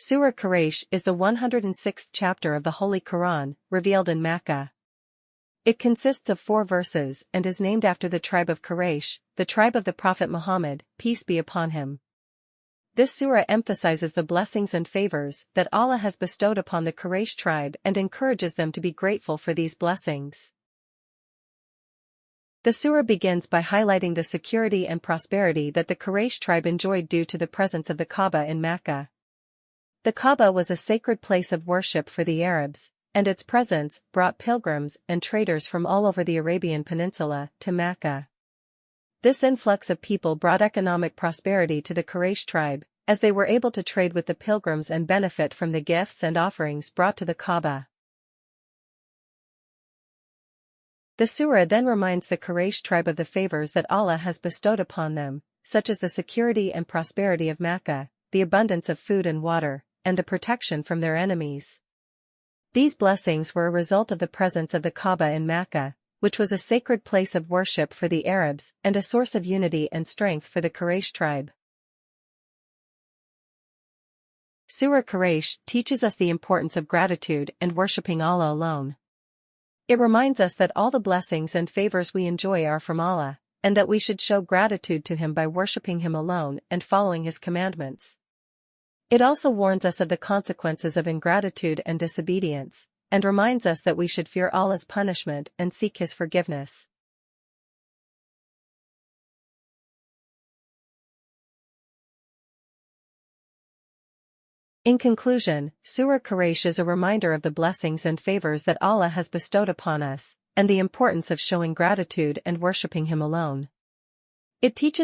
Surah Quraish is the 106th chapter of the Holy Quran, revealed in Makkah. It consists of 4 verses and is named after the tribe of Quraysh, the tribe of the Prophet Muhammad, peace be upon him. This surah emphasizes the blessings and favors that Allah has bestowed upon the Quraysh tribe and encourages them to be grateful for these blessings. The surah begins by highlighting the security and prosperity that the Quraysh tribe enjoyed due to the presence of the Kaaba in Makkah. The Kaaba was a sacred place of worship for the Arabs, and its presence brought pilgrims and traders from all over the Arabian Peninsula to Makkah. This influx of people brought economic prosperity to the Quraysh tribe, as they were able to trade with the pilgrims and benefit from the gifts and offerings brought to the Kaaba. The surah then reminds the Quraysh tribe of the favors that Allah has bestowed upon them, such as the security and prosperity of Makkah, the abundance of food and water, and the protection from their enemies. These blessings were a result of the presence of the Kaaba in Makkah, which was a sacred place of worship for the Arabs and a source of unity and strength for the Quraysh tribe. Surah Quraish teaches us the importance of gratitude and worshipping Allah alone. It reminds us that all the blessings and favors we enjoy are from Allah, and that we should show gratitude to Him by worshipping Him alone and following His commandments. It also warns us of the consequences of ingratitude and disobedience, and reminds us that we should fear Allah's punishment and seek His forgiveness. In conclusion, Surah Quraysh is a reminder of the blessings and favors that Allah has bestowed upon us, and the importance of showing gratitude and worshipping Him alone. It teaches